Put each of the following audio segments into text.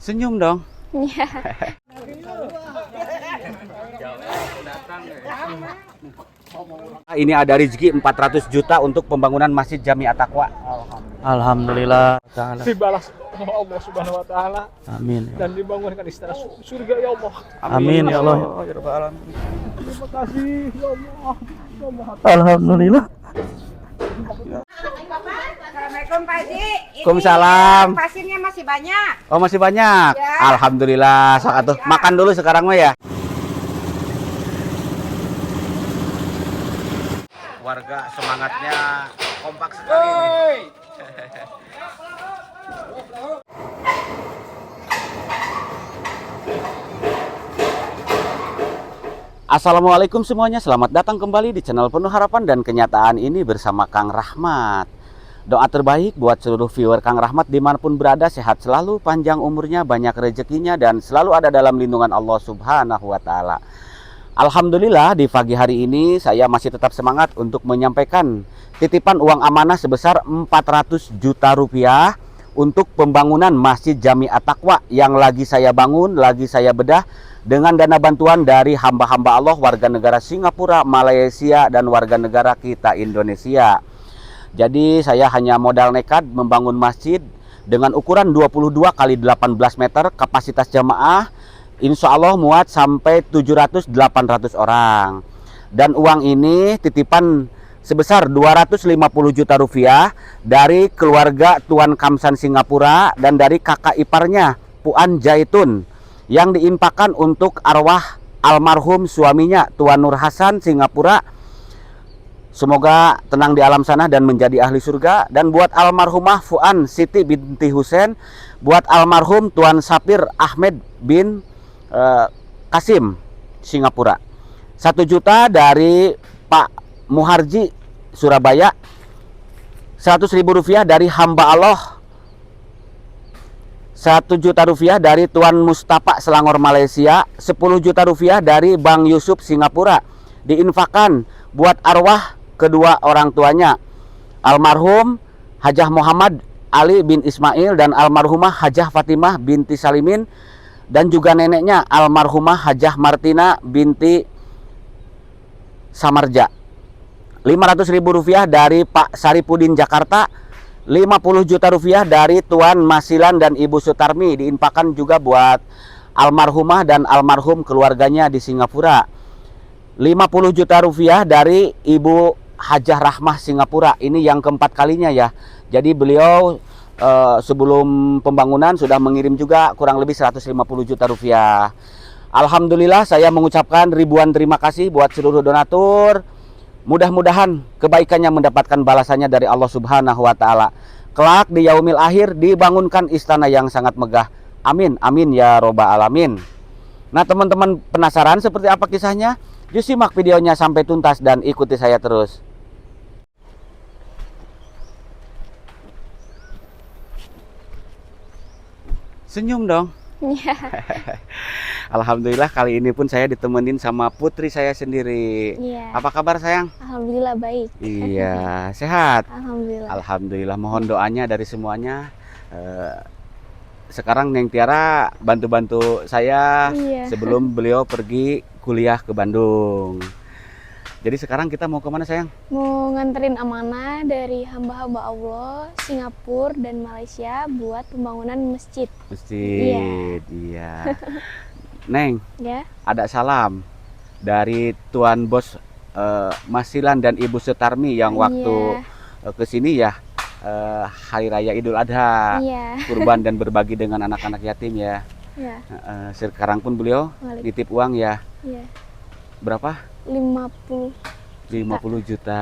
Senyum dong. Iya. Ini ada rezeki 400 juta untuk pembangunan Masjid Jami At-Taqwa. Alhamdulillah ta'ala. Dibalas oleh Allah Subhanahu wa taala Amin. dan dibangunkan istana surga ya Allah. Amin ya Allah. Ya Rabbal Alamin. Terima kasih ya Allah. Ya Allah. Alhamdulillah. Assalamualaikum Pak Haji. Waalaikumsalam. Pasirnya masih banyak. Oh, masih banyak. Ya. Alhamdulillah. Sok atuh makan dulu sekarang mah ya. Warga semangatnya kompak sekali. Assalamualaikum semuanya, selamat datang kembali di channel Penuh Harapan dan Kenyataan ini bersama Kang Rahmat. Doa terbaik buat seluruh viewer Kang Rahmat dimanapun berada, sehat selalu, panjang umurnya, banyak rezekinya, dan selalu ada dalam lindungan Allah Subhanahu wa Ta'ala. Alhamdulillah di pagi hari ini saya masih tetap semangat untuk menyampaikan titipan uang amanah sebesar 400 juta rupiah untuk pembangunan Masjid Jami At-Taqwa yang lagi saya bangun, lagi saya bedah dengan dana bantuan dari hamba-hamba Allah warga negara Singapura, Malaysia, dan warga negara kita Indonesia. Jadi saya hanya modal nekat membangun masjid dengan ukuran 22 kali 18 meter, kapasitas jamaah insya Allah muat sampai 700-800 orang. Dan uang ini titipan sebesar 250 juta rupiah dari keluarga Tuan Kamsan Singapura dan dari kakak iparnya Puan Jaitun yang diinfakkan untuk arwah almarhum suaminya Tuan Nur Hasan Singapura. Semoga tenang di alam sana dan menjadi ahli surga. Dan buat almarhumah Fuan Siti binti Husain, buat almarhum Tuan Sapir Ahmed bin Kasim Singapura, 1 juta dari Pak Muharji Surabaya, 100.000 rupiah dari hamba Allah, 1 juta rupiah dari Tuan Mustafa Selangor Malaysia, 10 juta rupiah dari Bang Yusuf Singapura, diinfakkan buat arwah kedua orang tuanya, almarhum Hajah Muhammad Ali bin Ismail dan almarhumah Hajah Fatimah binti Salimin, dan juga neneknya almarhumah Hajah Martina binti Samarja. 500.000 rupiah dari Pak Saripudin Jakarta, 50 juta rupiah dari Tuan Masilan dan Ibu Sutarmi, diinfakkan juga buat almarhumah dan almarhum keluarganya di Singapura. 50 juta rupiah dari Ibu Hajah Rahmah Singapura. Ini yang keempat kalinya ya. Jadi beliau sebelum pembangunan sudah mengirim juga kurang lebih 150 juta rupiah. Alhamdulillah saya mengucapkan ribuan terima kasih buat seluruh donatur. Mudah-mudahan kebaikannya mendapatkan balasannya dari Allah Subhanahu wa Ta'ala. Kelak di yaumil akhir dibangunkan istana yang sangat megah. Amin, amin ya robbal alamin. Nah teman-teman penasaran seperti apa kisahnya? Yuk simak videonya sampai tuntas dan ikuti saya terus. Senyum dong. Iya. Alhamdulillah kali ini pun saya ditemenin sama putri saya sendiri. Iya. Apa kabar sayang? Alhamdulillah baik. Iya, sehat. Alhamdulillah. Alhamdulillah, mohon doanya dari semuanya. Sekarang Neng Tiara bantu-bantu saya Iya. sebelum beliau pergi kuliah ke Bandung. Jadi sekarang kita mau kemana sayang? Mau nganterin amanah dari hamba-hamba Allah Singapura dan Malaysia buat pembangunan masjid. Masjid, iya. Neng, Ya. ada salam dari Tuan Bos Masilan dan Ibu Sutarmi yang waktu kesini ya, Hari Raya Idul Adha, Iya. kurban dan berbagi dengan anak-anak yatim ya. Iya. Sekarang pun beliau nitip uang ya. Iya. Berapa? 50 juta.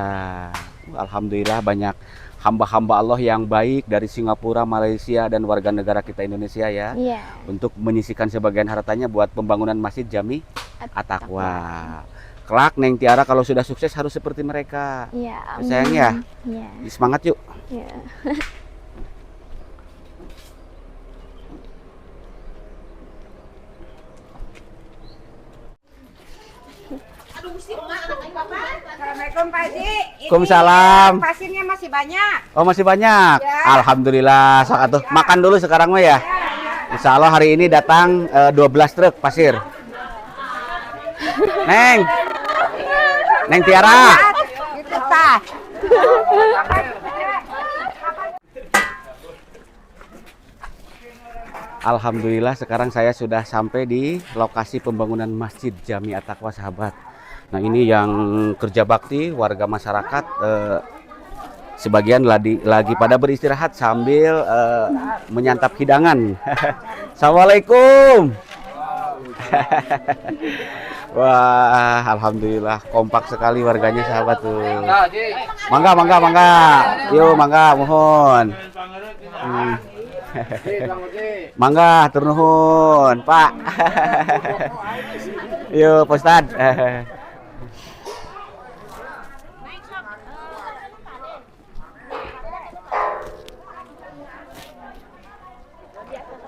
Alhamdulillah banyak hamba-hamba Allah yang baik dari Singapura, Malaysia, dan warga negara kita Indonesia ya. Iya. Untuk menyisikan sebagian hartanya buat pembangunan Masjid Jami At-Taqwa. Kelak Neng Tiara kalau sudah sukses harus seperti mereka. Iya. Sayang ya. Iya. Semangat yuk. Iya. Assalamualaikum Pak Haji. Waalaikumsalam. Pasirnya masih banyak. Oh masih banyak. Ya. Alhamdulillah. Sok atuh makan dulu sekarang mah ya. Ya. Insya Allah hari ini datang 12 truk pasir. Neng, Neng Tiara. Gitu tah. Alhamdulillah sekarang saya sudah sampai di lokasi pembangunan Masjid Jami At-Taqwa sahabat. Nah ini yang kerja bakti warga masyarakat sebagian lagi pada beristirahat sambil menyantap hidangan. Assalamualaikum. Wah, alhamdulillah kompak sekali warganya sahabat tuh. Mangga, mangga, mangga. Yuk, mangga, mohon. Mangga, tur nuhun, Pak. Yuk, Pak Ustad.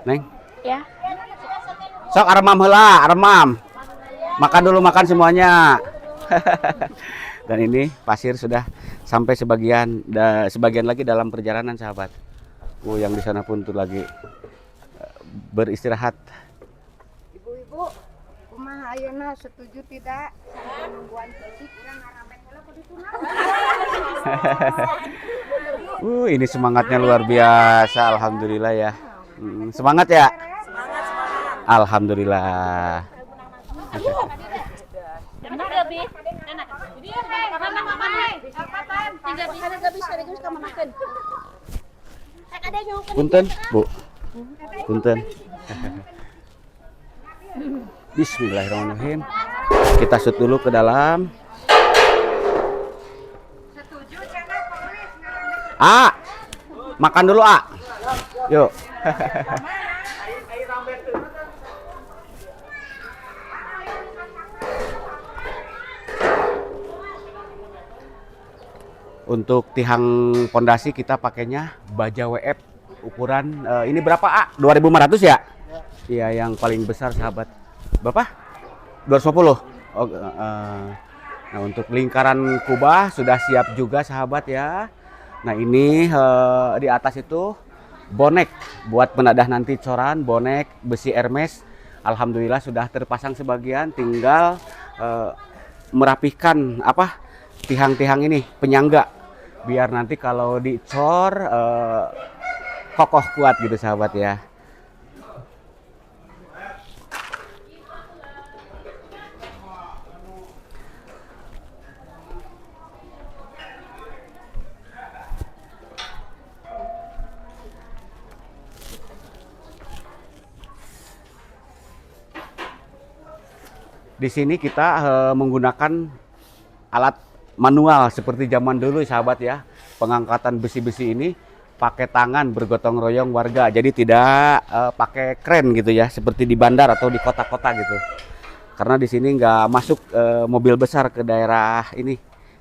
Neng. Ya. Sok aremam heula, aremam. Makan dulu, makan semuanya. Dan ini pasir sudah sampai sebagian lagi dalam perjalanan sahabat. Yang di sana pun tuh lagi beristirahat. Ibu-ibu, kumaha ayeuna setuju tidak sama penungguan fisik urang ngaramet heula kudu tunang. Ini semangatnya luar biasa, alhamdulillah ya. Semangat ya. Alhamdulillah. Punten, Bu. Punten. Bismillahirrahmanirrahim. Kita shoot dulu ke dalam. Setuju cenah penulis Makan dulu, Yuk. Untuk tiang pondasi kita pakainya baja WF ukuran ini berapa 2500 ya? Iya yang paling besar sahabat. Berapa? 250. Nah untuk lingkaran kubah sudah siap juga sahabat ya. Nah ini di atas itu bonek buat penadah nanti coran, bonek besi Hermes. Alhamdulillah sudah terpasang sebagian, tinggal merapihkan tiang-tiang ini penyangga biar nanti kalau dicor kokoh kuat gitu sahabat ya. Di sini kita menggunakan alat manual seperti zaman dulu sahabat ya. Pengangkatan besi-besi ini pakai tangan bergotong royong warga. Jadi tidak pakai kren gitu ya seperti di bandar atau di kota-kota gitu. Karena di sini nggak masuk mobil besar ke daerah ini,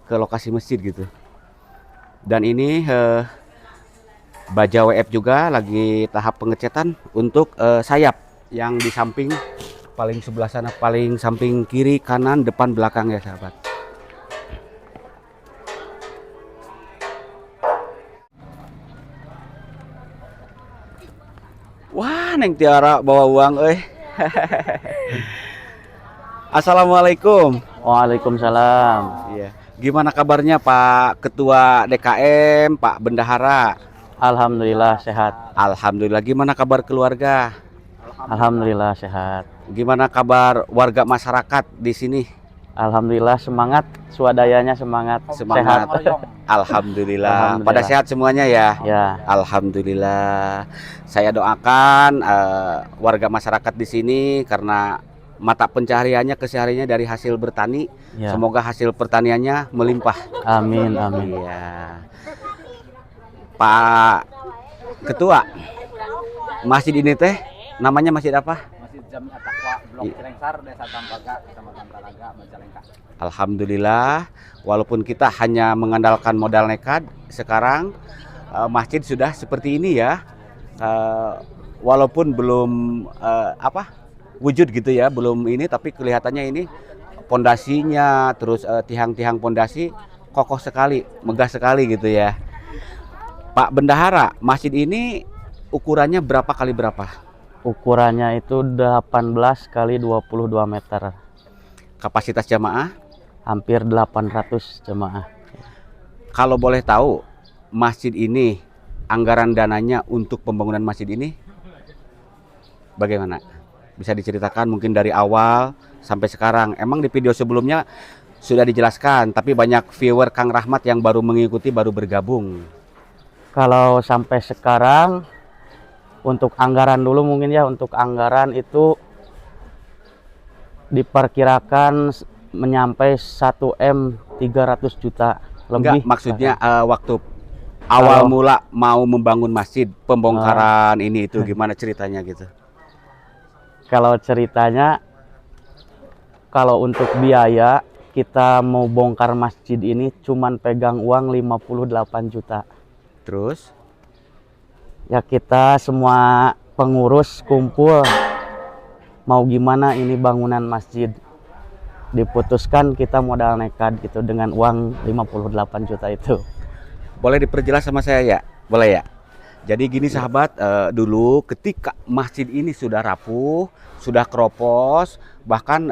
ke lokasi masjid gitu. Dan ini baja WF juga lagi tahap pengecetan untuk sayap yang di samping paling sebelah sana, paling samping kiri, kanan, depan, belakang ya sahabat. Wah, Neng Tiara bawa uang, Assalamualaikum. Waalaikumsalam. Iya. Gimana kabarnya Pak Ketua DKM, Pak Bendahara? Alhamdulillah sehat. Alhamdulillah. Gimana kabar keluarga? Alhamdulillah sehat. Gimana kabar warga masyarakat di sini? Alhamdulillah semangat, swadayanya semangat. Semangat. Sehat. Alhamdulillah. Alhamdulillah. Pada sehat semuanya ya? Ya. Alhamdulillah. Saya doakan warga masyarakat di sini karena mata pencahariannya kesehariannya dari hasil bertani. Ya. Semoga hasil pertaniannya melimpah. Amin amin. Iya. Pak Ketua, masjid ini teh namanya masjid apa? Masjid Jami At-Taqwa, Blok Cirengsar, Desa Tampaga, Kecamatan Talaga, Majalengka. Alhamdulillah, walaupun kita hanya mengandalkan modal nekat, sekarang masjid sudah seperti ini ya. Walaupun belum wujud gitu ya, belum ini, tapi kelihatannya ini pondasinya, terus tiang-tiang pondasi kokoh sekali, megah sekali gitu ya. Pak Bendahara, masjid ini ukurannya berapa kali berapa? Ukurannya itu 18 kali 22 meter. Kapasitas jamaah? Hampir 800 jemaah. Kalau boleh tahu, masjid ini anggaran dananya untuk pembangunan masjid ini bagaimana? Bisa diceritakan mungkin dari awal sampai sekarang. Emang di video sebelumnya sudah dijelaskan, tapi banyak viewer Kang Rahmat yang baru mengikuti, baru bergabung. Kalau sampai sekarang untuk anggaran dulu mungkin ya, untuk anggaran itu diperkirakan menyampai 1 M 300 juta Enggak, lebih. maksudnya waktu awal Kalau- mula mau membangun masjid, pembongkaran ini itu gimana ceritanya gitu? Kalau ceritanya, kalau untuk biaya kita mau bongkar masjid ini cuman pegang uang 58 juta. Terus Ya kita semua pengurus kumpul, mau gimana ini bangunan masjid. Diputuskan kita modal nekat gitu dengan uang 58 juta itu. boleh diperjelas sama saya ya? Boleh ya? Jadi gini sahabat, dulu ketika masjid ini sudah rapuh, sudah keropos, bahkan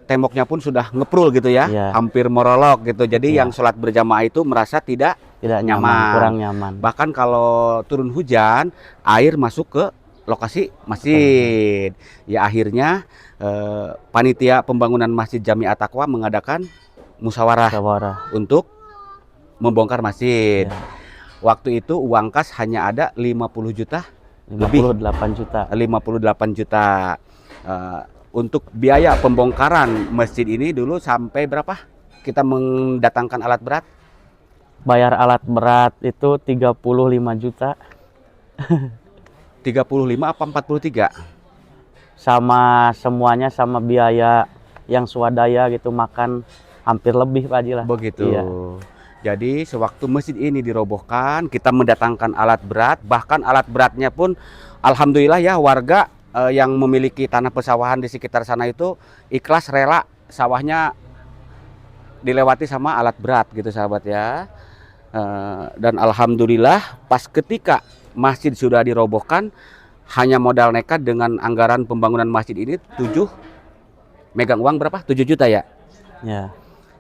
temboknya pun sudah ngeprul gitu ya, Iya. hampir morolok gitu. Jadi Iya. yang sholat berjamaah itu merasa tidak Tidak Nyaman. nyaman, kurang nyaman. Bahkan kalau turun hujan, air masuk ke lokasi masjid. Ya akhirnya panitia pembangunan Masjid Jami At-Taqwa mengadakan musyawarah Musyawarah. untuk membongkar masjid. Ya, Waktu itu uang kas hanya ada 50 juta, 58 juta. 58 juta. Untuk biaya pembongkaran masjid ini dulu sampai berapa? Kita mendatangkan alat berat. Bayar alat berat itu 35 juta. 35 apa 43? Sama semuanya, sama biaya yang swadaya gitu, makan hampir lebih Pak Haji lah. Begitu. Iya. Jadi sewaktu masjid ini dirobohkan, kita mendatangkan alat berat, bahkan alat beratnya pun alhamdulillah ya warga yang memiliki tanah pesawahan di sekitar sana itu ikhlas rela sawahnya dilewati sama alat berat gitu sahabat ya. Dan alhamdulillah pas ketika masjid sudah dirobohkan, hanya modal nekat dengan anggaran pembangunan masjid ini megang uang berapa? 7 juta ya? Ya.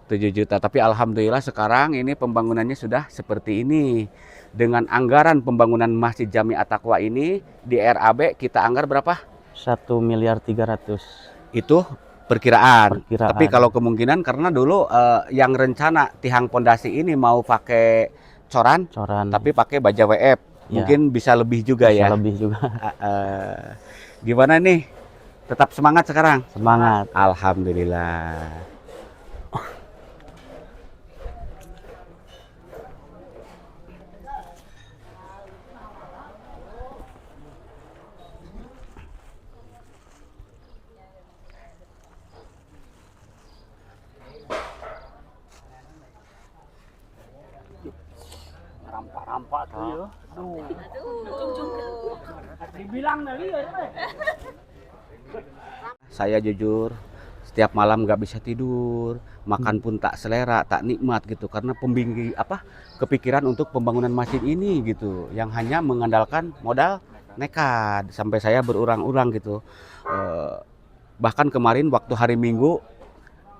7 juta. Tapi alhamdulillah sekarang ini pembangunannya sudah seperti ini. Dengan anggaran pembangunan Masjid Jami At-Taqwa ini di RAB kita anggar berapa? 1.300.000.000. Itu perkiraan. Perkiraan. Tapi kalau kemungkinan karena dulu yang rencana tiang pondasi ini mau pakai coran, Coran. tapi pakai baja WF. Ya. Mungkin bisa lebih juga Bisa ya. lebih juga. Gimana nih? Tetap semangat sekarang? Semangat. Alhamdulillah. Rampak-rampak tuh ya. Saya jujur setiap malam nggak bisa tidur, makan pun tak selera, tak nikmat gitu karena kepikiran untuk pembangunan masjid ini gitu yang hanya mengandalkan modal nekat sampai saya berulang-ulang gitu. Bahkan kemarin waktu hari Minggu,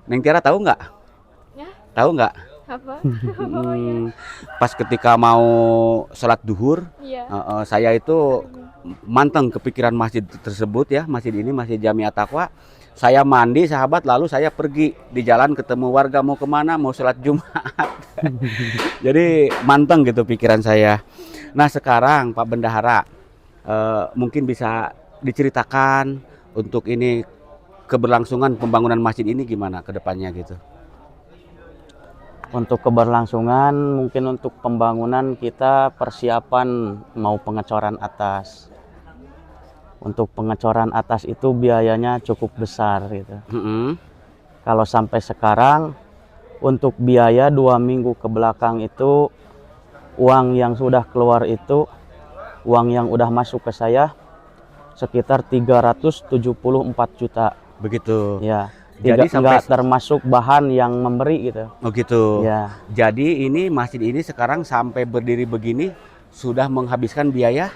Neng Tiara tahu nggak? Ya. Tahu nggak? Apa? Pas ketika mau sholat duhur, Iya. saya itu manteng kepikiran masjid tersebut ya, masjid ini Masjid Jami At-Taqwa. Saya mandi sahabat, lalu saya pergi di jalan ketemu warga mau kemana, mau sholat Jumat. Jadi manteng gitu pikiran saya. Nah sekarang Pak Bendahara, mungkin bisa diceritakan untuk ini keberlangsungan pembangunan masjid ini gimana ke depannya gitu. Untuk keberlangsungan, mungkin untuk pembangunan kita persiapan mau pengecoran atas. Untuk pengecoran atas itu biayanya cukup besar gitu. Kalau sampai sekarang untuk biaya 2 minggu ke belakang itu uang yang sudah keluar itu, uang yang udah masuk ke saya sekitar 374 juta. Begitu. Ya. Jadi Nggak termasuk bahan yang memberi gitu. Oh gitu. Ya. Jadi ini masjid ini sekarang sampai berdiri begini sudah menghabiskan biaya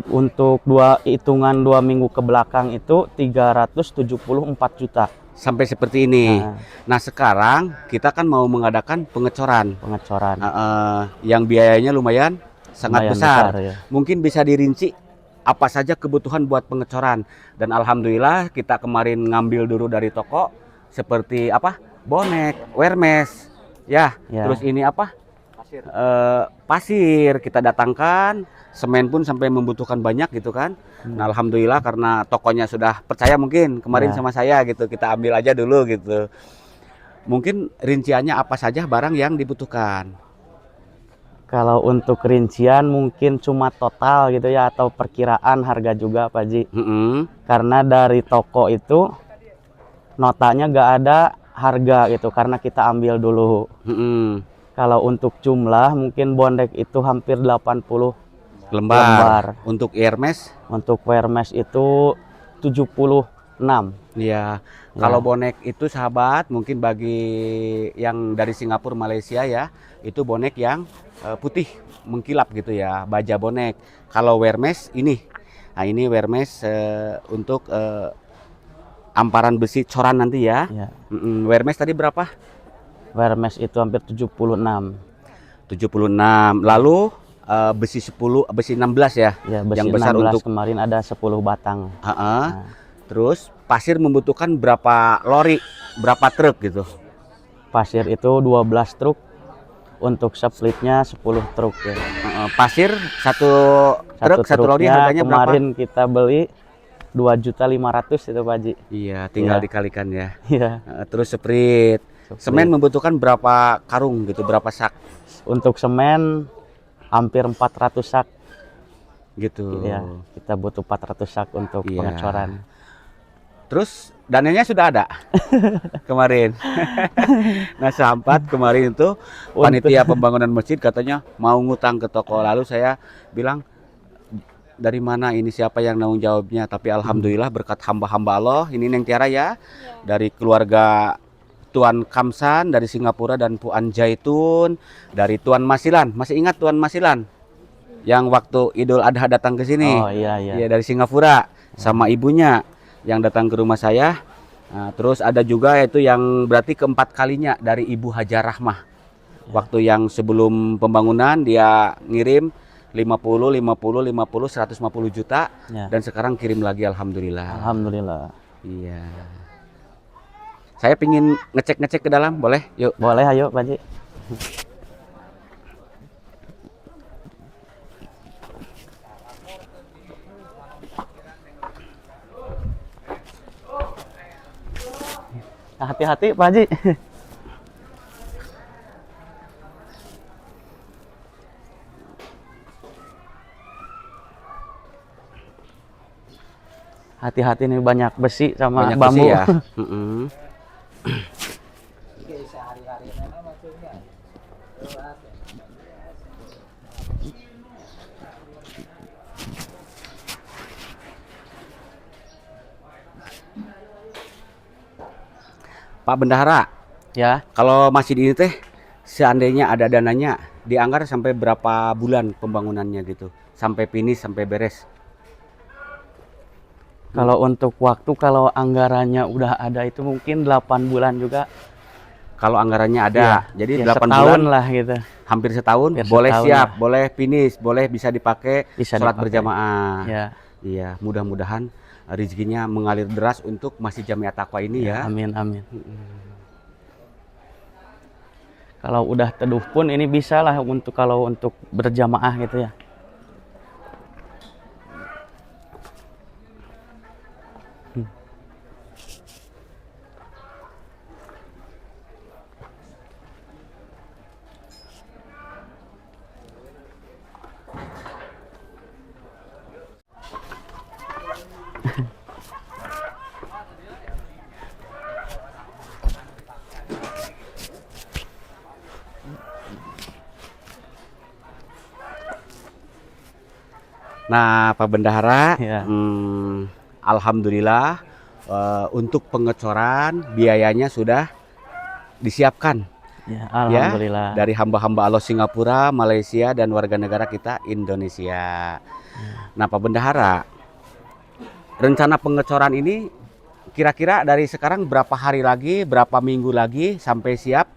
Untuk hitungan 2 minggu ke belakang itu 374 juta. Sampai seperti ini. Nah, Nah, sekarang kita kan mau mengadakan pengecoran. pengecoran Yang biayanya lumayan sangat lumayan besar. ya. Mungkin bisa dirinci apa saja kebutuhan buat pengecoran. Dan alhamdulillah kita kemarin ngambil dulu dari toko seperti apa? Bonek, wermes, ya. Ya. Terus ini apa? Pasir. Pasir kita datangkan, semen pun sampai membutuhkan banyak gitu kan. Nah, alhamdulillah karena tokonya sudah percaya mungkin kemarin Ya. sama saya gitu, kita ambil aja dulu gitu. Mungkin rinciannya apa saja barang yang dibutuhkan. Kalau untuk rincian mungkin cuma total gitu ya, atau perkiraan harga juga Pak Ji. Karena dari toko itu notanya nggak ada harga gitu, karena kita ambil dulu. Kalau untuk jumlah mungkin bondek itu hampir 80 Lembar. Untuk Hermes, Untuk Hermes itu 76. ya. Kalau bonek itu sahabat, mungkin bagi yang dari Singapura, Malaysia ya, itu bonek yang putih mengkilap gitu ya, baja bonek. Kalau Hermes ini, nah ini Hermes untuk amparan besi coran nanti ya. Ya. Hermes tadi berapa? Hermes itu hampir 76. 76. Lalu besi 10, besi 16 ya. Ya, besi Yang besar 16 untuk kemarin ada 10 batang. Terus pasir membutuhkan berapa lori, berapa truk gitu? Pasir itu 12 truk. Untuk splitnya 10 truk ya. Pasir satu truk, satu lori truknya harganya kemarin berapa? kita beli 2.500.000 itu Pak Ji. Iya, tinggal Ya. dikalikan ya. Iya. Terus sprit. Semen membutuhkan berapa karung gitu, berapa sak Untuk semen hampir 400 sak. gitu. Ya, kita butuh 400 sak untuk Iya. pengecoran. Terus dananya sudah ada kemarin. Nah, sahabat kemarin itu panitia pembangunan masjid katanya mau ngutang ke toko. Lalu saya bilang, dari mana ini, siapa yang tanggung jawabnya? Tapi alhamdulillah berkat hamba-hamba Allah, ini Neng Tiara ya, dari keluarga Tuan Kamsan dari Singapura dan Puan Jaitun dari Tuan Masilan. Masih ingat Tuan Masilan yang waktu Idul Adha datang ke sini? Oh iya iya. Iya, dari Singapura sama ibunya yang datang ke rumah saya. Nah, terus ada juga yaitu yang berarti keempat kalinya dari Ibu Hajar Rahmah. Waktu yang sebelum pembangunan dia ngirim 50, 150 juta Ya. dan sekarang kirim lagi alhamdulillah. Alhamdulillah. Iya. Saya pingin ngecek-ngecek ke dalam, boleh? Yuk. Boleh ayo Pak Ji. Hati-hati Pak Haji. Hati-hati nih, banyak besi sama Banyak bambu. besi ya. Pak Bendahara, Ya, kalau masjid ini teh seandainya ada dananya, dianggar sampai berapa bulan pembangunannya gitu? Sampai finish, sampai beres. kalau untuk waktu, kalau anggarannya udah ada itu mungkin 8 bulan juga. Kalau anggarannya ada, Ya, jadi ya 8 setahun bulan, lah gitu. hampir setahun, Hampir boleh setahun siap, lah. boleh finish, boleh bisa dipakai Bisa sholat dipakai. berjamaah. Ya, Iya, mudah-mudahan rezekinya mengalir deras untuk Masjid Jamiat Taqwa ini ya. amin amin. Kalau udah teduh pun ini bisa lah untuk kalau untuk berjamaah gitu ya. Nah, Pak Bendahara, Ya. alhamdulillah untuk pengecoran biayanya sudah disiapkan. Ya, alhamdulillah. Dari hamba-hamba Allah Singapura, Malaysia, dan warga negara kita Indonesia. Nah, Pak Bendahara, rencana pengecoran ini kira-kira dari sekarang berapa hari lagi, berapa minggu lagi sampai siap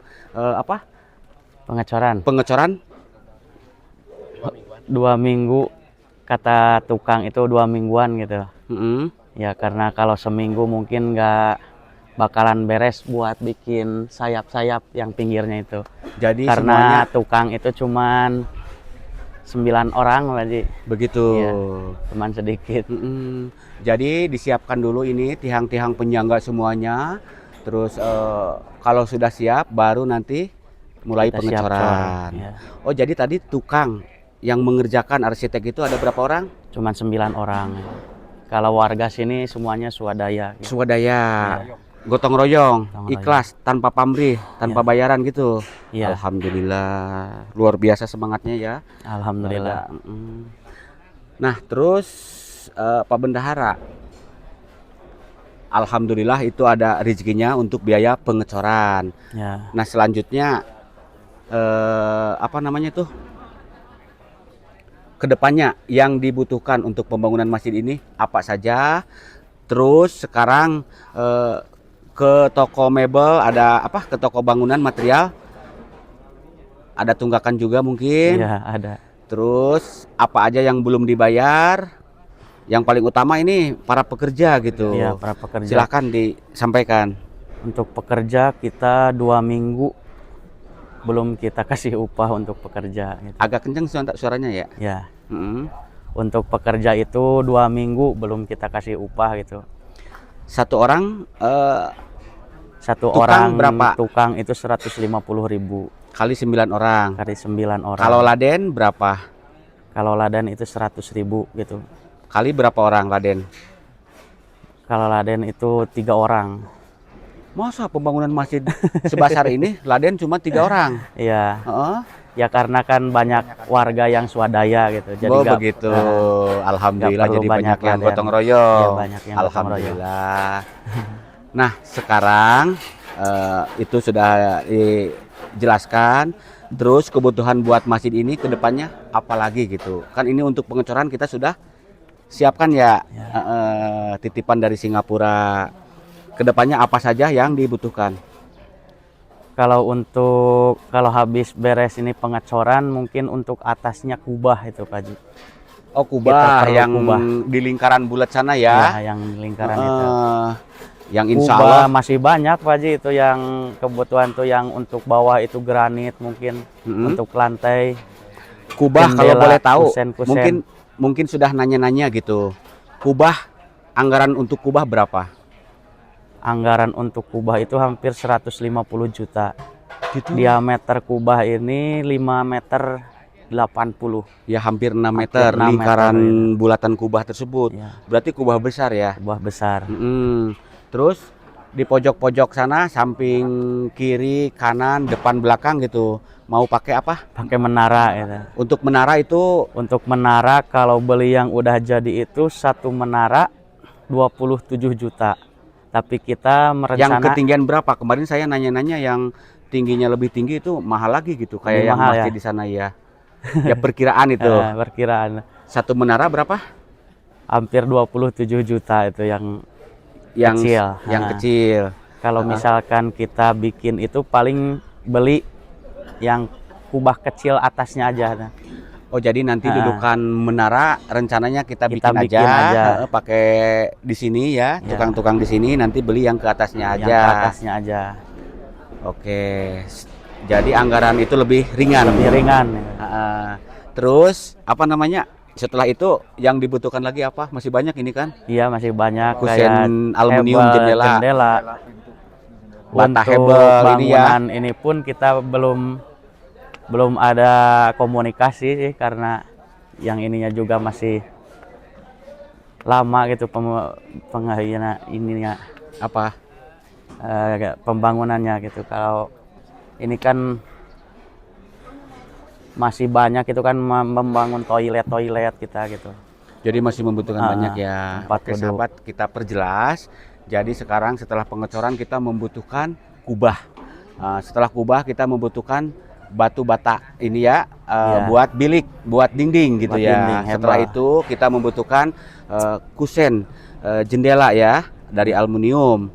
Pengecoran pengecoran? 2 minggu, kata tukang itu 2 mingguan gitu. Mm-mm. Ya karena kalau seminggu mungkin nggak bakalan beres buat bikin sayap-sayap yang pinggirnya itu. Jadi Karena semuanya tukang itu cuman 9 orang Haji. begitu. Iya. Cuman sedikit. Mm-mm. Jadi disiapkan dulu ini tiang-tiang penyangga semuanya. Terus kalau sudah siap baru nanti mulai Kita siap pengecoran. cor. Ya. Oh, jadi tadi tukang yang mengerjakan arsitek itu ada berapa orang? Cuman 9 orang. Kalau warga sini semuanya swadaya. Gitu. Swadaya, gotong royong, Gotong royong. ikhlas, tanpa pamrih, tanpa bayaran gitu. Iya. Alhamdulillah, luar biasa semangatnya ya. Alhamdulillah. Warga. Nah, terus Pak Bendahara, alhamdulillah itu ada rezekinya untuk biaya pengecoran. Ya. Nah, selanjutnya apa namanya tuh? Kedepannya yang dibutuhkan untuk pembangunan masjid ini apa saja? Terus sekarang ke toko mebel ada apa? Ke toko bangunan material ada tunggakan juga mungkin. Iya, ada. Terus apa aja yang belum dibayar? Yang paling utama ini para pekerja gitu. Iya, para pekerja. Silakan disampaikan. Untuk pekerja kita 2 minggu belum kita kasih upah untuk pekerja. Gitu. Agak kencang suaranya ya. Ya. Mm-mm. Untuk pekerja itu 2 minggu belum kita kasih upah gitu. Satu orang Satu Tukang orang berapa? tukang itu 150.000 kali 9 orang. kali 9 orang. Kalau laden berapa? Kalau laden itu 100.000 gitu. Kali berapa orang laden? Kalau laden itu 3 orang. Masa pembangunan masjid sebesar ini laden cuma 3 orang? Iya. Heeh. Ya karena kan banyak warga yang swadaya gitu. Jadi Oh nggak- begitu. Nah, Alhamdulillah nggak perlu jadi banyak yang laden. gotong royong. Iya, banyak yang gotong Alhamdulillah. Nah, sekarang itu sudah dijelaskan. Terus kebutuhan buat masjid ini ke depannya apa lagi gitu. Kan ini untuk pengecoran kita sudah siapkan ya. Titipan dari Singapura. Kedepannya apa saja yang dibutuhkan? Kalau habis beres ini pengecoran mungkin untuk atasnya kubah itu Pak Ji. Oh, Kita kubah perlu yang kubah. di lingkaran bulat sana Ya, ya. yang lingkaran itu. Yang insya Kubah Allah masih banyak Pak Ji itu yang kebutuhan tuh yang untuk bawah itu granit mungkin untuk lantai kubah kalau jendela, boleh tahu kusen-kusen. mungkin sudah nanya-nanya gitu. Kubah anggaran untuk kubah berapa? Anggaran untuk kubah itu hampir 150 juta. Gitu. Diameter kubah ini 5 meter 80. Ya hampir 6 Hampir meter 6 lingkaran meter, bulatan kubah tersebut. Ya, Berarti kubah besar ya. kubah besar. Terus di pojok-pojok sana, samping kiri, kanan, depan, belakang gitu. Mau pakai apa? Pakai menara gitu. Untuk menara itu Untuk menara kalau beli yang udah jadi itu satu menara 27 juta. Tapi kita yang merencana ketinggian berapa? Kemarin saya nanya-nanya yang tingginya lebih tinggi itu mahal lagi gitu. Kayak Lebih yang mahal masjid ya? di sana ya. Ya perkiraan itu. perkiraan Satu menara berapa? hampir 27 juta itu yang kecil. Yang kecil. Kalau misalkan kita bikin itu paling beli yang kubah kecil atasnya aja. Oh, jadi nanti dudukan menara rencananya kita bikin bikin aja, aja. pakai di sini ya, Ya. tukang-tukang di sini nanti beli yang ke atasnya Yang aja. ke atasnya aja. Oke. Jadi anggaran itu lebih ringan. Lebih ringan. Terus apa namanya? Setelah itu yang dibutuhkan lagi apa? Masih banyak ini kan? Iya masih banyak Kusen kayak aluminium, hebel, jendela. Bata Untuk hebel ini ya. bangunan ini pun kita belum ada komunikasi sih karena yang ininya juga masih lama gitu ininya Apa? pembangunannya gitu. Kalau ini kan masih banyak itu kan membangun toilet kita gitu. Jadi masih membutuhkan banyak ya. tempat Oke duduk. sahabat, kita perjelas. Jadi sekarang setelah pengecoran kita membutuhkan kubah. Setelah kubah kita membutuhkan batu bata ini ya, Iya. buat bilik, buat dinding gitu Buat ya. dinding, Setelah hebah. itu kita membutuhkan kusen jendela ya dari aluminium.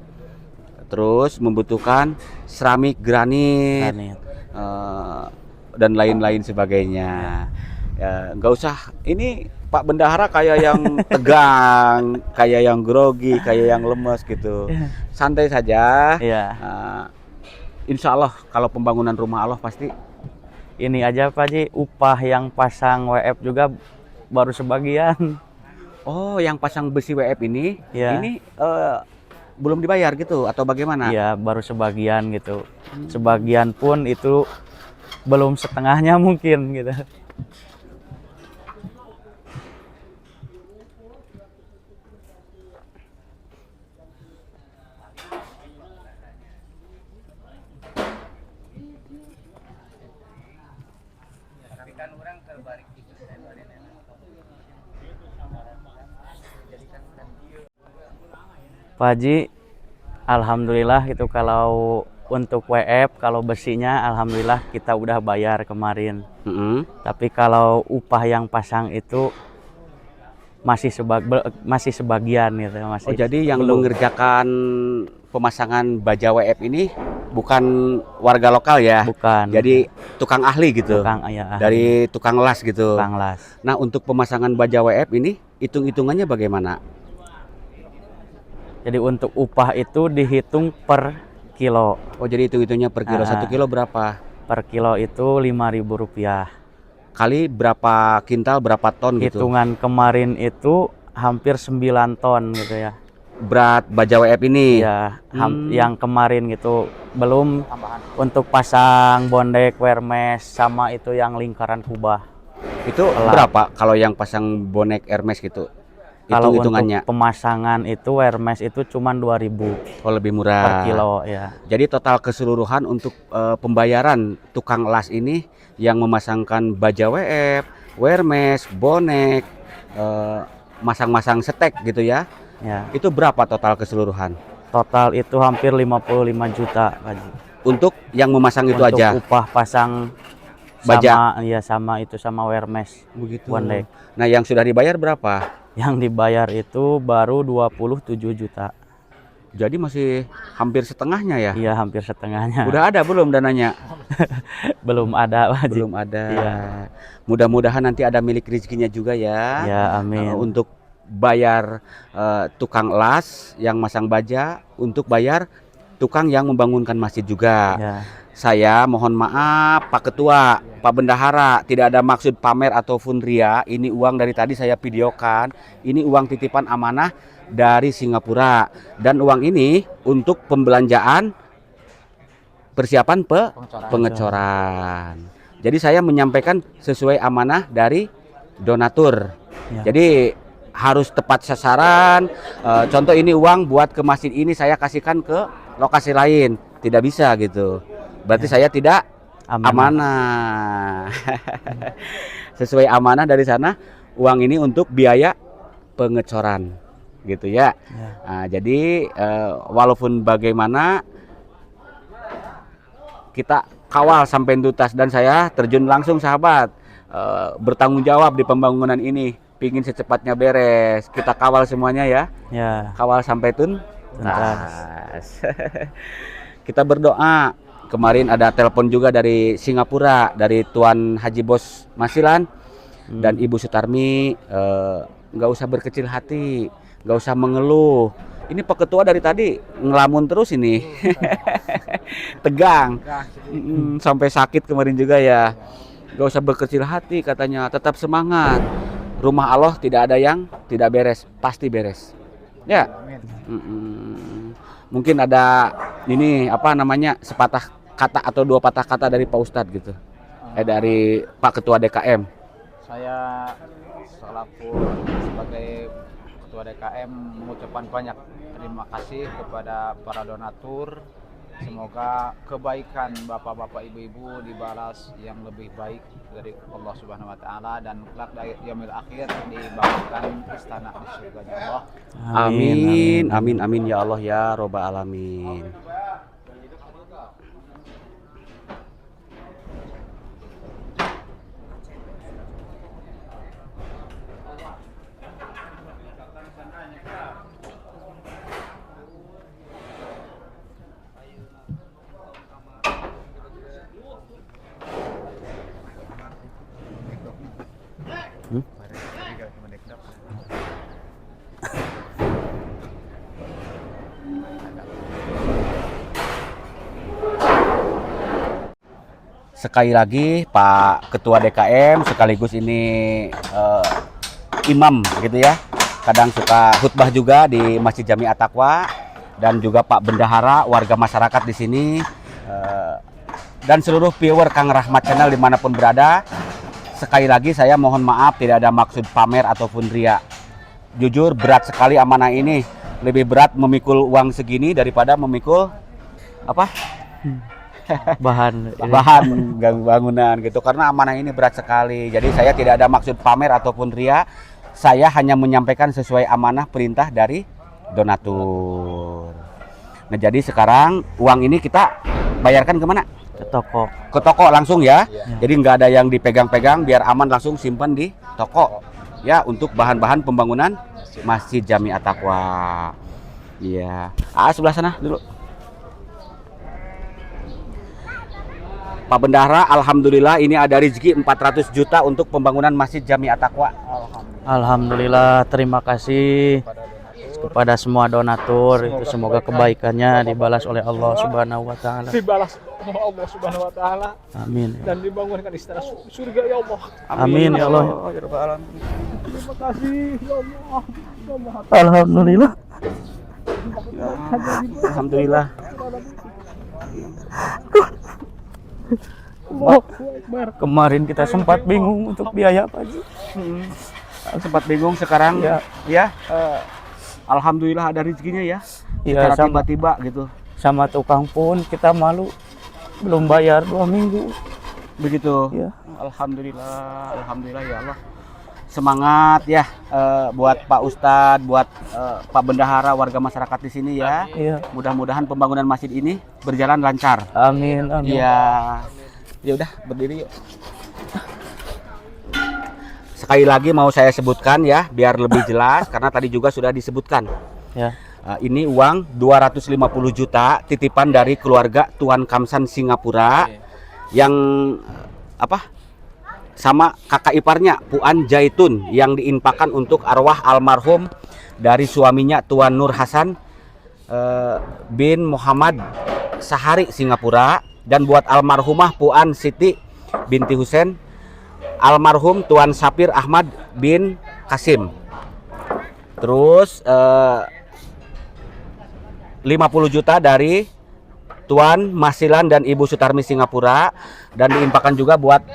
Terus membutuhkan seramik granit, Granit. dan lain-lain sebagainya. Ya, nggak usah ini Pak Bendahara kayak yang tegang, kayak yang grogi, kayak yang lemes gitu. Santai saja. Iya. Insya Allah kalau pembangunan rumah Allah pasti. Ini aja Pak Haji, upah yang pasang WF juga baru sebagian. Oh, yang pasang besi WF ini, Iya. ini belum dibayar gitu atau bagaimana? Iya, baru sebagian gitu. Sebagian pun itu belum setengahnya mungkin gitu. Pak Haji, alhamdulillah gitu kalau untuk WF, kalau besinya alhamdulillah kita udah bayar kemarin. Mm-mm. Tapi kalau upah yang pasang itu masih sebagian gitu, masih Oh, jadi yang belum. mengerjakan pemasangan baja WF ini bukan warga lokal ya? Bukan. Jadi tukang ahli gitu. Tukang ya, Dari tukang las gitu. tukang las. Nah, untuk pemasangan baja WF ini hitung-hitungannya bagaimana? Jadi untuk upah itu dihitung per kilo. Oh, jadi hitung-hitungnya per kilo. 1 Ah. kilo berapa? Per kilo itu Rp5.000. Kali berapa kintal, berapa ton gitu? Hitungan kemarin itu hampir 9 ton gitu ya. Berat baja WF ini? Ya, yang kemarin gitu. Belum untuk pasang bondek, Hermes, sama itu yang lingkaran kubah. Itu Pelat. berapa kalau yang pasang bonek Hermes gitu? Kalau untuk Hitung-hitungannya. pemasangan itu Hermes itu cuma 2.000 Oh, lebih per murah. kilo ya. Jadi total keseluruhan untuk pembayaran tukang las ini yang memasangkan baja WF, Hermes, bonek, masang-masang setek gitu ya. Ya, Itu berapa total keseluruhan? total itu hampir 55 juta Pak Haji. Untuk yang memasang itu Untuk aja. upah pasang Baja. sama ya sama itu sama Hermes. Begitu. Bonek. Nah, yang sudah dibayar berapa? Yang dibayar itu baru 27 juta. Jadi masih hampir setengahnya ya? Iya, hampir setengahnya. Udah ada belum dananya? Belum ada Pak Haji. Belum ada. Iya. Mudah-mudahan nanti ada milik rezekinya juga ya. Ya, amin. Untuk bayar tukang las yang masang baja, untuk bayar tukang yang membangunkan masjid juga. Ya. Saya mohon maaf Pak Ketua, Pak Bendahara, tidak ada maksud pamer ataupun ria. Ini uang dari tadi saya videokan. Ini uang titipan amanah dari Singapura, dan uang ini untuk pembelanjaan persiapan pengecoran. Jadi saya menyampaikan sesuai amanah dari donatur. Ya. Jadi harus tepat sasaran. Contoh ini uang buat ke masjid ini saya kasihkan ke lokasi lain, tidak bisa gitu. Berarti saya tidak amanah. Sesuai amanah dari sana, uang ini untuk biaya pengecoran gitu ya. Ya. Nah, jadi walaupun bagaimana kita kawal sampai tuntas, dan saya terjun langsung sahabat, bertanggung jawab di pembangunan ini, pingin secepatnya beres. Kita kawal semuanya ya, Ya. kawal sampai tuntas. Kita berdoa. Kemarin ada telepon juga dari Singapura, dari Tuan Haji Bos Masilan dan Ibu Sutarmi. Nggak usah berkecil hati, nggak usah mengeluh. Ini Pak Ketua dari tadi ngelamun terus ini. Tegang. Sampai sakit kemarin juga ya. Nggak usah berkecil hati katanya, tetap semangat. Rumah Allah tidak ada yang tidak beres, pasti beres. Ya. Mungkin ada ini apa namanya, sepatah kata atau dua patah kata dari Pak Ustadz gitu. Dari Pak Ketua DKM. Saya selaku sebagai Ketua DKM mengucapkan banyak terima kasih kepada para donatur. Semoga kebaikan bapak-bapak ibu-ibu dibalas yang lebih baik dari Allah Subhanahu wa taala, dan kelak di yaumil akhir dibangunkan istana di surganya Allah. Amin, amin, amin ya Allah ya robbal alamin. Sekali lagi Pak Ketua DKM sekaligus ini imam gitu ya. Kadang suka khutbah juga di Masjid Jami At-Taqwa, dan juga Pak Bendahara, warga masyarakat di sini, dan seluruh viewer Kang Rahmat Channel dimanapun berada. Sekali lagi saya mohon maaf, tidak ada maksud pamer ataupun ria. Jujur berat sekali amanah ini. Lebih berat memikul uang segini daripada memikul apa? bahan bangunan gitu, karena amanah ini berat sekali. Jadi saya tidak ada maksud pamer ataupun ria. Saya hanya menyampaikan sesuai amanah perintah dari donatur. Nah, jadi sekarang uang ini kita bayarkan kemana? ke toko. Ke toko langsung ya. Jadi nggak ada yang dipegang-pegang, biar aman, langsung simpan di toko ya, untuk bahan-bahan pembangunan Masjid Jami At-Taqwa. Iya. Sebelah sana dulu. Pak Bendahara, alhamdulillah ini ada rezeki 400 juta untuk pembangunan Masjid Jami At-Taqwa. Alhamdulillah, terima kasih kepada semua donatur. Itu semoga kebaikannya dibalas oleh Allah Subhanahu wa taala. Dibalas oleh Allah Subhanahu wa taala Amin. dan dibangunkan istana surga ya Allah. Amin ya Allah. Terima kasih ya Allah. Ya Allah. Alhamdulillah. Alhamdulillah. Kemarin kita sempat bingung untuk biaya apa aja. Sempat bingung, sekarang ya, alhamdulillah ada rezekinya ya. Secara tiba-tiba gitu. Sama tukang pun kita malu, belum bayar 2 minggu. Begitu. Ya. Alhamdulillah, alhamdulillah ya Allah. Semangat ya, buat Pak Ustadz, buat Pak Bendahara, warga masyarakat di sini ya. Iya. Mudah-mudahan pembangunan masjid ini berjalan lancar. Amin, amin. Iya. Ya udah, berdiri yuk. Sekali lagi mau saya sebutkan ya, biar lebih jelas, karena tadi juga sudah disebutkan. Ya. Ini uang 250 juta titipan dari keluarga Tuan Kamsan Singapura yang sama kakak iparnya Puan Jaitun, yang diinfakkan untuk arwah almarhum dari suaminya Tuan Nur Hasan bin Muhammad Sahari Singapura, dan buat almarhumah Puan Siti binti Husain, almarhum Tuan Sapir Ahmad bin Kasim. Terus 50 juta dari Tuan Masilan dan Ibu Sutarmi Singapura, dan diinfakkan juga buat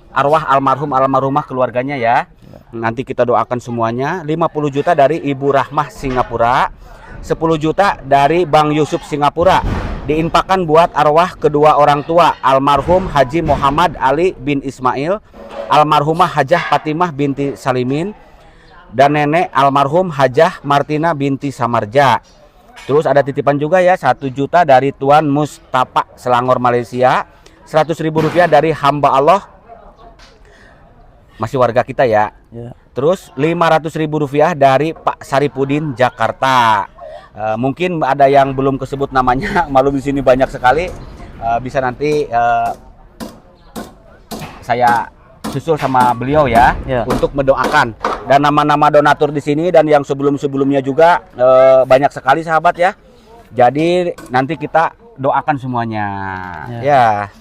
arwah almarhumah keluarganya ya. Nanti kita doakan semuanya. 50 juta dari Ibu Rahmah Singapura, 10 juta dari Bang Yusuf Singapura, diinfakkan buat arwah kedua orang tua, almarhum Haji Muhammad Ali bin Ismail, almarhumah Hajah Fatimah binti Salimin, dan nenek almarhum Hajah Martina binti Samarja. Terus ada titipan juga ya, 1 juta dari Tuan Mustafa Selangor Malaysia, 100.000 rupiah dari hamba Allah, masih warga kita ya. Terus 500.000 rupiah dari Pak Saripudin Jakarta. Mungkin ada yang belum kesebut namanya, malum di sini banyak sekali. Bisa nanti saya susul sama beliau ya, untuk mendoakan. Dan nama-nama donatur di sini dan yang sebelum-sebelumnya juga banyak sekali sahabat ya. Jadi nanti kita doakan semuanya. Ya.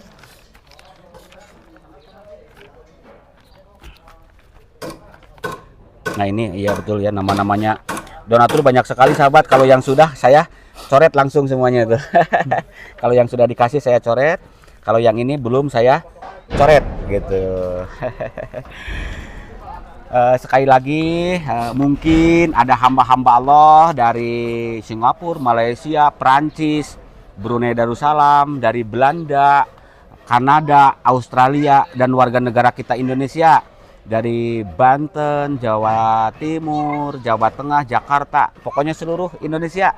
Nah ini iya betul ya, nama-namanya donatur banyak sekali sahabat. Kalau yang sudah saya coret langsung semuanya itu. Kalau yang sudah dikasih saya coret, kalau yang ini belum saya coret gitu. Sekali lagi mungkin ada hamba-hamba Allah dari Singapura, Malaysia, Prancis, Brunei Darussalam, dari Belanda, Kanada, Australia, dan warga negara kita Indonesia dari Banten, Jawa Timur, Jawa Tengah, Jakarta, pokoknya seluruh Indonesia.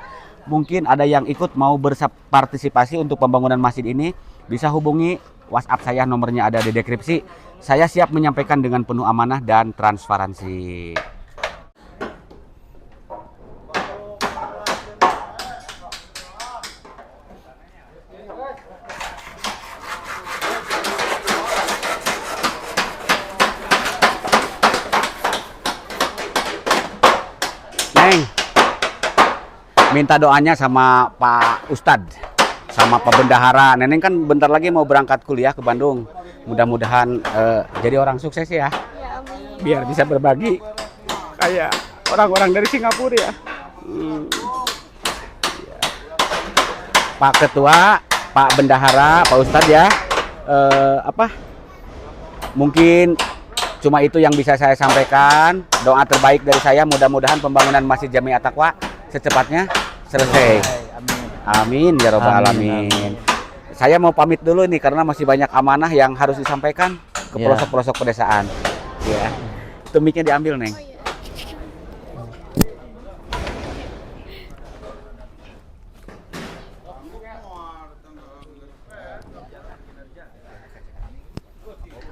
Mungkin ada yang ikut mau berpartisipasi untuk pembangunan masjid ini, bisa hubungi WhatsApp saya, nomornya ada di deskripsi. Saya siap menyampaikan dengan penuh amanah dan transparansi. minta doanya sama Pak Ustadz, sama Pak Bendahara. Neneng kan bentar lagi mau berangkat kuliah ke Bandung. Mudah-mudahan jadi orang sukses ya. Ya, amin. Biar bisa berbagi kayak orang-orang dari Singapura ya. Pak Ketua, Pak Bendahara, Pak Ustadz ya. Mungkin cuma itu yang bisa saya sampaikan. Doa terbaik dari saya, mudah-mudahan pembangunan Masjid Jami At-Taqwa secepatnya selesai. Amin ya robbal alamin. Saya mau pamit dulu nih karena masih banyak amanah yang harus disampaikan ke pelosok-pelosok pedesaan. Ya. Itu mic-nya diambil, Neng.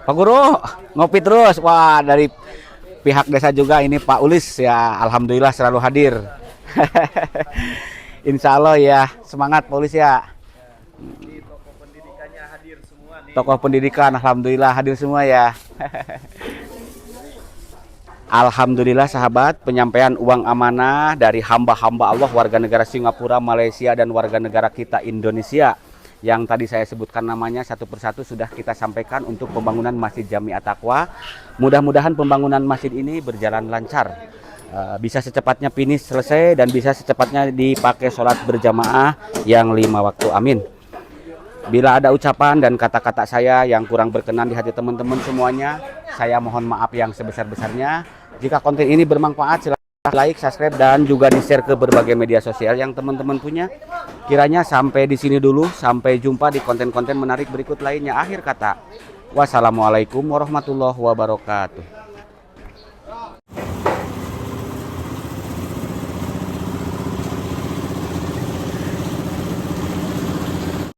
Pak Guru, ngopi terus. Wah, dari pihak desa juga ini Pak Ulis ya, alhamdulillah selalu hadir. Insya Allah ya, semangat Pak Ulis ya. Tokoh pendidikannya hadir semua nih. Tokoh pendidikan, alhamdulillah hadir semua ya. Alhamdulillah sahabat, penyampaian uang amanah dari hamba-hamba Allah warga negara Singapura, Malaysia, dan warga negara kita Indonesia yang tadi saya sebutkan namanya satu persatu sudah kita sampaikan untuk pembangunan Masjid Jami At-Taqwa. Mudah-mudahan pembangunan masjid ini berjalan lancar, bisa secepatnya finish selesai dan bisa secepatnya dipakai sholat berjamaah yang 5 waktu. Amin. Bila ada ucapan dan kata-kata saya yang kurang berkenan di hati teman-teman semuanya, saya mohon maaf yang sebesar-besarnya. Jika konten ini bermanfaat, silakan like, subscribe, dan juga di-share ke berbagai media sosial yang teman-teman punya. Kiranya sampai di sini dulu, sampai jumpa di konten-konten menarik berikut lainnya. Akhir kata, wassalamualaikum warahmatullahi wabarakatuh.